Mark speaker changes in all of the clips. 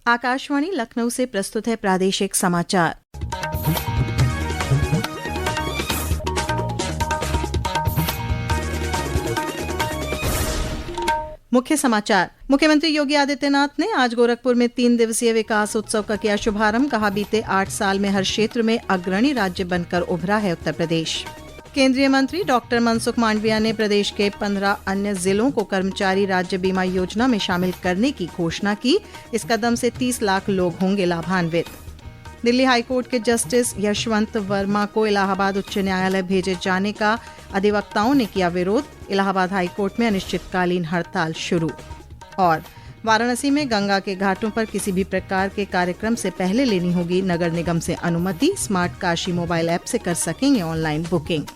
Speaker 1: आकाशवाणी लखनऊ से प्रस्तुत है प्रादेशिक समाचार। मुख्य समाचार। मुख्यमंत्री योगी आदित्यनाथ ने आज गोरखपुर में 3 दिवसीय विकास उत्सव का किया शुभारंभ। कहा, बीते 8 साल में हर क्षेत्र में अग्रणी राज्य बनकर उभरा है उत्तर प्रदेश। केंद्रीय मंत्री डॉक्टर मनसुख मांडविया ने प्रदेश के 15 अन्य जिलों को कर्मचारी राज्य बीमा योजना में शामिल करने की घोषणा की। इस कदम से 30 लाख लोग होंगे लाभान्वित। दिल्ली हाईकोर्ट के जस्टिस यशवंत वर्मा को इलाहाबाद उच्च न्यायालय भेजे जाने का अधिवक्ताओं ने किया विरोध। इलाहाबाद हाईकोर्ट में अनिश्चितकालीन हड़ताल शुरू। और वाराणसी में गंगा के घाटों पर किसी भी प्रकार के कार्यक्रम से पहले लेनी होगी नगर निगम से अनुमति। स्मार्ट काशी मोबाइल ऐप से कर सकेंगे ऑनलाइन बुकिंग।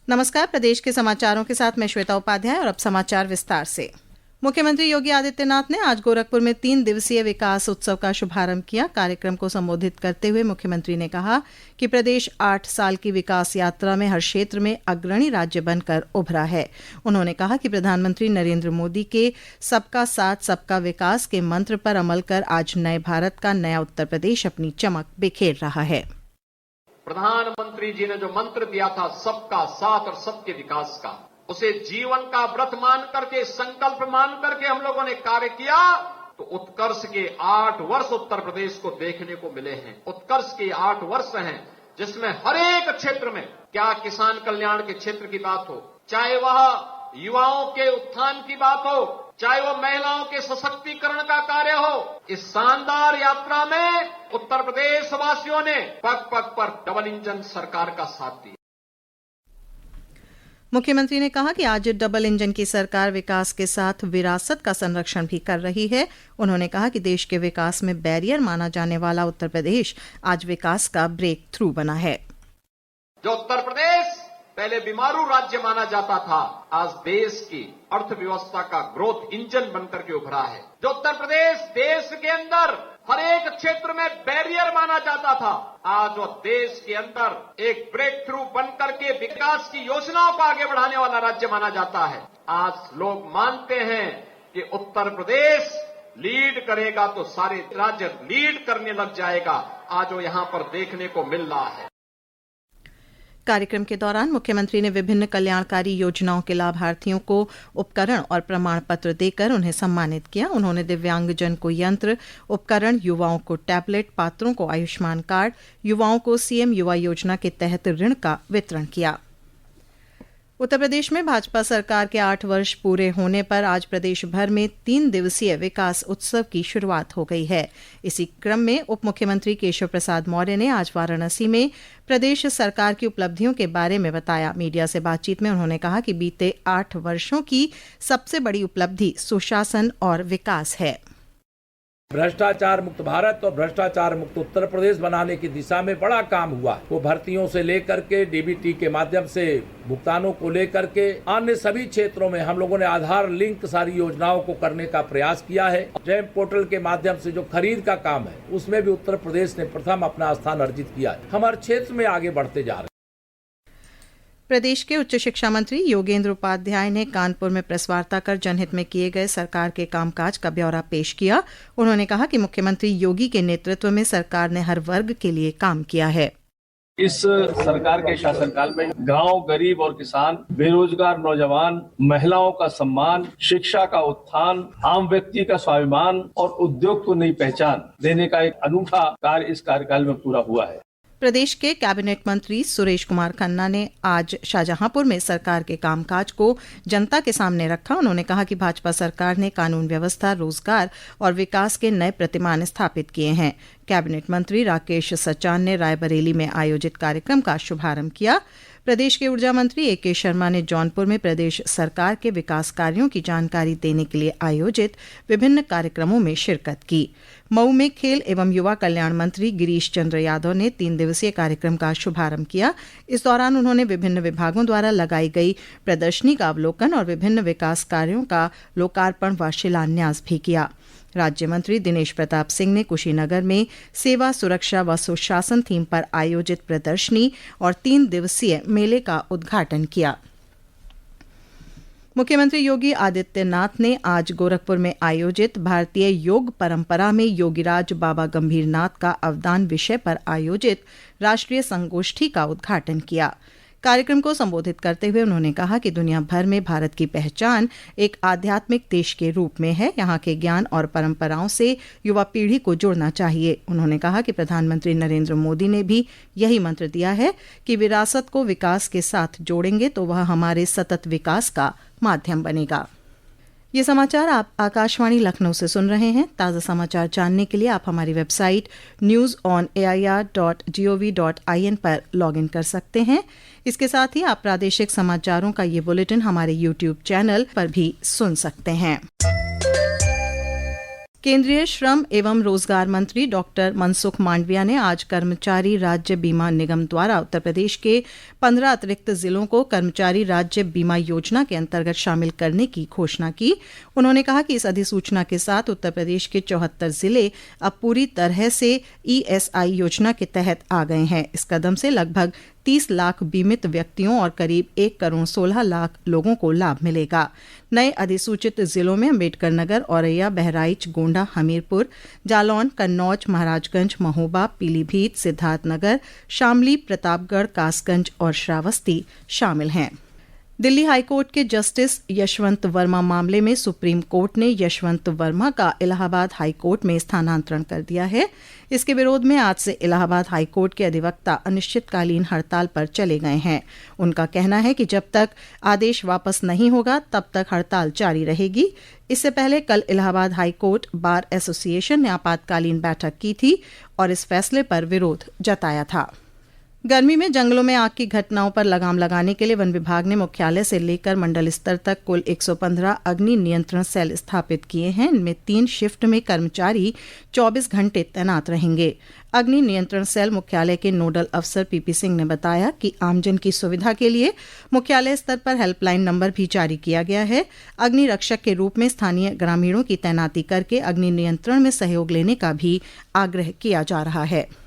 Speaker 1: नमस्कार, प्रदेश के समाचारों के साथ मैं श्वेता उपाध्याय और अब समाचार विस्तार से। मुख्यमंत्री योगी आदित्यनाथ ने आज गोरखपुर में 3 दिवसीय विकास उत्सव का शुभारंभ किया। कार्यक्रम को संबोधित करते हुए मुख्यमंत्री ने कहा कि प्रदेश 8 साल की विकास यात्रा में हर क्षेत्र में अग्रणी राज्य बनकर उभरा है। उन्होंने कहा कि प्रधानमंत्री नरेंद्र मोदी के सबका साथ सबका विकास के मंत्र पर अमल कर आज नए भारत का नया उत्तर प्रदेश अपनी चमक बिखेर रहा है।
Speaker 2: प्रधानमंत्री जी ने जो मंत्र दिया था सबका साथ और सबके विकास का, उसे जीवन का व्रत मान करके, संकल्प मान करके हम लोगों ने कार्य किया तो उत्कर्ष के 8 वर्ष उत्तर प्रदेश को देखने को मिले हैं। उत्कर्ष के 8 वर्ष हैं जिसमें हर एक क्षेत्र में, क्या किसान कल्याण के क्षेत्र की बात हो, चाहे वह युवाओं के उत्थान की बात हो, चाहे वो महिलाओं के सशक्तिकरण का कार्य हो, इस शानदार यात्रा में उत्तर प्रदेश वासियों ने पग पग पर डबल इंजन सरकार का साथ दिया।
Speaker 1: मुख्यमंत्री ने कहा कि आज डबल इंजन की सरकार विकास के साथ विरासत का संरक्षण भी कर रही है। उन्होंने कहा कि देश के विकास में बैरियर माना जाने वाला उत्तर प्रदेश आज विकास का ब्रेक थ्रू बना है।
Speaker 2: जो उत्तर प्रदेश पहले बीमारू राज्य माना जाता था, आज देश की अर्थव्यवस्था का ग्रोथ इंजन बनकर के उभरा है। जो उत्तर प्रदेश देश के अंदर हर एक क्षेत्र में बैरियर माना जाता था, आज वो देश के अंदर एक ब्रेक थ्रू बनकर के विकास की योजनाओं को आगे बढ़ाने वाला राज्य माना जाता है। आज लोग मानते हैं कि उत्तर प्रदेश लीड करेगा तो सारे राज्य लीड करने लग जाएगा। आज वो यहां पर देखने को मिल रहा है।
Speaker 1: कार्यक्रम के दौरान मुख्यमंत्री ने विभिन्न कल्याणकारी योजनाओं के लाभार्थियों को उपकरण और प्रमाण पत्र देकर उन्हें सम्मानित किया। उन्होंने दिव्यांगजन को यंत्र, उपकरण, युवाओं को टैबलेट, पात्रों को आयुष्मान कार्ड, युवाओं को सीएम युवा योजना के तहत ऋण का वितरण किया। उत्तर प्रदेश में भाजपा सरकार के 8 वर्ष पूरे होने पर आज प्रदेश भर में 3 दिवसीय विकास उत्सव की शुरुआत हो गई है। इसी क्रम में उप मुख्यमंत्री केशव प्रसाद मौर्य ने आज वाराणसी में प्रदेश सरकार की उपलब्धियों के बारे में बताया। मीडिया से बातचीत में उन्होंने कहा कि बीते 8 वर्षों की सबसे बड़ी उपलब्धि सुशासन और विकास है।
Speaker 3: भ्रष्टाचार मुक्त भारत और भ्रष्टाचार मुक्त उत्तर प्रदेश बनाने की दिशा में बड़ा काम हुआ। वो भर्तियों से लेकर के डीबीटी के माध्यम से भुगतानों को लेकर के अन्य सभी क्षेत्रों में हम लोगों ने आधार लिंक सारी योजनाओं को करने का प्रयास किया है। जैम पोर्टल के माध्यम से जो खरीद का काम है उसमें भी उत्तर प्रदेश ने प्रथम अपना स्थान अर्जित किया है। हम हर क्षेत्र में आगे बढ़ते जा रहे हैं।
Speaker 1: प्रदेश के उच्च शिक्षा मंत्री योगेंद्र उपाध्याय ने कानपुर में प्रेस वार्ता कर जनहित में किए गए सरकार के कामकाज का ब्यौरा पेश किया। उन्होंने कहा कि मुख्यमंत्री योगी के नेतृत्व में सरकार ने हर वर्ग के लिए काम किया है।
Speaker 4: इस सरकार के शासनकाल में गांव, गरीब और किसान, बेरोजगार नौजवान, महिलाओं का सम्मान, शिक्षा का उत्थान, आम व्यक्ति का स्वाभिमान और उद्योग को नई पहचान देने का एक अनूठा कार्य इस कार्यकाल में पूरा हुआ है।
Speaker 1: प्रदेश के कैबिनेट मंत्री सुरेश कुमार खन्ना ने आज शाहजहांपुर में सरकार के कामकाज को जनता के सामने रखा। उन्होंने कहा कि भाजपा सरकार ने कानून व्यवस्था, रोजगार और विकास के नए प्रतिमान स्थापित किए हैं। कैबिनेट मंत्री राकेश सचान ने रायबरेली में आयोजित कार्यक्रम का शुभारंभ किया। प्रदेश के ऊर्जा मंत्री ए.के. शर्मा ने जौनपुर में प्रदेश सरकार के विकास कार्यों की जानकारी देने के लिए आयोजित विभिन्न कार्यक्रमों में शिरकत की। मऊ में खेल एवं युवा कल्याण मंत्री गिरीश चंद्र यादव ने 3 दिवसीय कार्यक्रम का शुभारंभ किया। इस दौरान उन्होंने विभिन्न विभागों द्वारा लगाई गई प्रदर्शनी का अवलोकन और विभिन्न विकास कार्यों का लोकार्पण व शिलान्यास भी किया। राज्य मंत्री दिनेश प्रताप सिंह ने कुशीनगर में सेवा, सुरक्षा व सुशासन थीम पर आयोजित प्रदर्शनी और 3 दिवसीय मेले का उद्घाटन किया। मुख्यमंत्री योगी आदित्यनाथ ने आज गोरखपुर में आयोजित भारतीय योग परंपरा में योगीराज बाबा गंभीरनाथ का अवदान विषय पर आयोजित राष्ट्रीय संगोष्ठी का उद्घाटन किया। कार्यक्रम को संबोधित करते हुए उन्होंने कहा कि दुनिया भर में भारत की पहचान एक आध्यात्मिक देश के रूप में है। यहाँ के ज्ञान और परंपराओं से युवा पीढ़ी को जुड़ना चाहिए। उन्होंने कहा कि प्रधानमंत्री नरेंद्र मोदी ने भी यही मंत्र दिया है कि विरासत को विकास के साथ जोड़ेंगे तो वह हमारे सतत विकास का माध्यम बनेगा। ये समाचार आप आकाशवाणी लखनऊ से सुन रहे हैं। ताज़ा समाचार जानने के लिए आप हमारी वेबसाइट newsonair.gov.in पर लॉगिन कर सकते हैं। इसके साथ ही आप प्रादेशिक समाचारों का ये बुलेटिन हमारे यूट्यूब चैनल पर भी सुन सकते हैं। केंद्रीय श्रम एवं रोजगार मंत्री डॉक्टर मनसुख मांडविया ने आज कर्मचारी राज्य बीमा निगम द्वारा उत्तर प्रदेश के 15 अतिरिक्त जिलों को कर्मचारी राज्य बीमा योजना के अंतर्गत शामिल करने की घोषणा की। उन्होंने कहा कि इस अधिसूचना के साथ उत्तर प्रदेश के 74 जिले अब पूरी तरह से ESI योजना के तहत आ गए हैं। इस कदम से लगभग 30 लाख बीमित व्यक्तियों और करीब 1 करोड़ 16 लाख लोगों को लाभ मिलेगा। नए अधिसूचित जिलों में अम्बेडकर नगर, औरैया, बहराइच, गोंडा, हमीरपुर, जालौन, कन्नौज, महाराजगंज, महोबा, पीलीभीत, सिद्धार्थनगर, शामली, प्रतापगढ़, कासगंज और श्रावस्ती शामिल हैं। दिल्ली हाईकोर्ट के जस्टिस यशवंत वर्मा मामले में सुप्रीम कोर्ट ने यशवंत वर्मा का इलाहाबाद हाईकोर्ट में स्थानांतरण कर दिया है। इसके विरोध में आज से इलाहाबाद हाईकोर्ट के अधिवक्ता अनिश्चितकालीन हड़ताल पर चले गए हैं। उनका कहना है कि जब तक आदेश वापस नहीं होगा तब तक हड़ताल जारी रहेगी। इससे पहले कल इलाहाबाद हाईकोर्ट बार एसोसिएशन ने आपातकालीन बैठक की थी और इस फैसले पर विरोध जताया था। गर्मी में जंगलों में आग की घटनाओं पर लगाम लगाने के लिए वन विभाग ने मुख्यालय से लेकर मंडल स्तर तक कुल 115 अग्नि नियंत्रण सेल स्थापित किए हैं। इनमें 3 शिफ्ट में कर्मचारी 24 घंटे तैनात रहेंगे। अग्नि नियंत्रण सेल मुख्यालय के नोडल अफसर पीपी सिंह ने बताया कि आमजन की सुविधा के लिए मुख्यालय स्तर पर हेल्पलाइन नंबर भी जारी किया गया है। अग्नि रक्षक के रूप में स्थानीय ग्रामीणों की तैनाती करके अग्नि नियंत्रण में सहयोग लेने का भी आग्रह किया जा रहा है।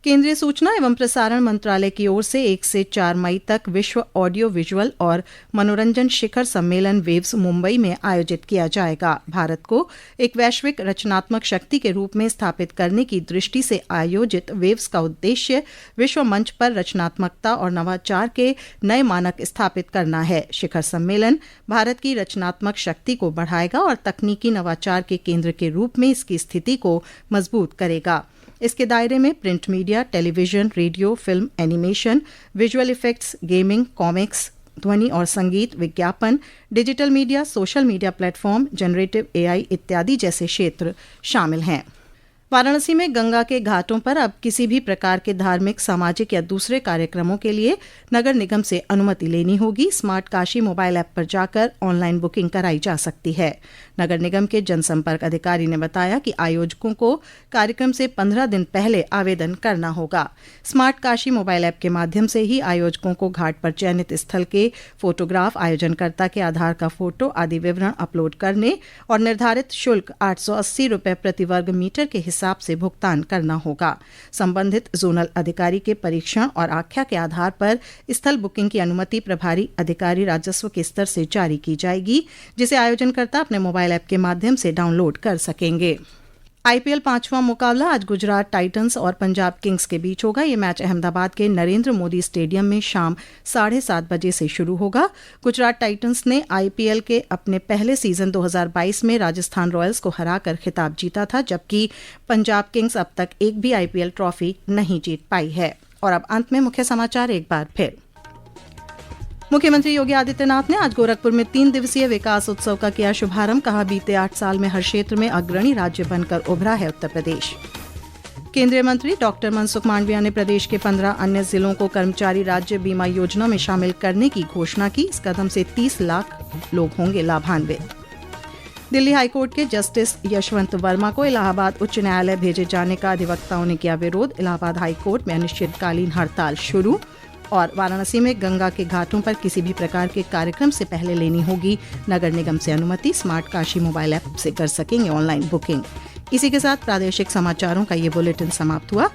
Speaker 1: केंद्रीय सूचना एवं प्रसारण मंत्रालय की ओर से 1 से 4 मई तक विश्व ऑडियो विजुअल और मनोरंजन शिखर सम्मेलन वेव्स मुंबई में आयोजित किया जाएगा। भारत को एक वैश्विक रचनात्मक शक्ति के रूप में स्थापित करने की दृष्टि से आयोजित वेव्स का उद्देश्य विश्व मंच पर रचनात्मकता और नवाचार के नए मानक स्थापित करना है। शिखर सम्मेलन भारत की रचनात्मक शक्ति को बढ़ाएगा और तकनीकी नवाचार के केंद्र के रूप में इसकी स्थिति को मजबूत करेगा। इसके दायरे में print media, television, radio, film, animation, visual effects, gaming, comics, ध्वनि और संगीत, विज्ञापन, digital media, social media platform, generative AI इत्यादि जैसे क्षेत्र शामिल हैं। वाराणसी में गंगा के घाटों पर अब किसी भी प्रकार के धार्मिक, सामाजिक या दूसरे कार्यक्रमों के लिए नगर निगम से अनुमति लेनी होगी। स्मार्ट काशी मोबाइल ऐप पर जाकर ऑनलाइन बुकिंग कराई जा सकती है। नगर निगम के जनसंपर्क अधिकारी ने बताया कि आयोजकों को कार्यक्रम से 15 दिन पहले आवेदन करना होगा। स्मार्ट काशी मोबाइल ऐप के माध्यम से ही आयोजकों को घाट पर चयनित स्थल के फोटोग्राफ, आयोजनकर्ता के आधार का फोटो आदि विवरण अपलोड करने और निर्धारित शुल्क 880 रुपये प्रति वर्ग मीटर के हिसाब से भुगतान करना होगा। संबंधित जोनल अधिकारी के परीक्षण और आख्या के आधार पर स्थल बुकिंग की अनुमति प्रभारी अधिकारी राजस्व के स्तर से जारी की जाएगी, जिसे आयोजनकर्ता अपने मोबाइल ऐप के माध्यम से डाउनलोड कर सकेंगे। IPL 5वां मुकाबला आज गुजरात टाइटंस और पंजाब किंग्स के बीच होगा। ये मैच अहमदाबाद के नरेंद्र मोदी स्टेडियम में शाम 7:30 बजे से शुरू होगा। गुजरात टाइटंस ने IPL के अपने पहले सीजन 2022 में राजस्थान रॉयल्स को हराकर खिताब जीता था, जबकि पंजाब किंग्स अब तक एक भी IPL ट्रॉफी नहीं जीत पाई है। और अब अंत में मुख्य समाचार एक बार फिर। मुख्यमंत्री योगी आदित्यनाथ ने आज गोरखपुर में 3 दिवसीय विकास उत्सव का किया शुभारंभ। कहा, बीते 8 साल में हर क्षेत्र में अग्रणी राज्य बनकर उभरा है उत्तर प्रदेश। केंद्रीय मंत्री डॉक्टर मनसुख मांडविया ने प्रदेश के 15 अन्य जिलों को कर्मचारी राज्य बीमा योजना में शामिल करने की घोषणा की। इस कदम से 30 लाख लोग होंगे लाभान्वित। दिल्ली हाईकोर्ट के जस्टिस यशवंत वर्मा को इलाहाबाद उच्च न्यायालय भेजे जाने का अधिवक्ताओं ने किया विरोध। इलाहाबाद हाईकोर्ट में अनिश्चितकालीन हड़ताल शुरू। और वाराणसी में गंगा के घाटों पर किसी भी प्रकार के कार्यक्रम से पहले लेनी होगी नगर निगम से अनुमति। स्मार्ट काशी मोबाइल ऐप से कर सकेंगे ऑनलाइन बुकिंग। इसी के साथ प्रादेशिक समाचारों का ये बुलेटिन समाप्त हुआ।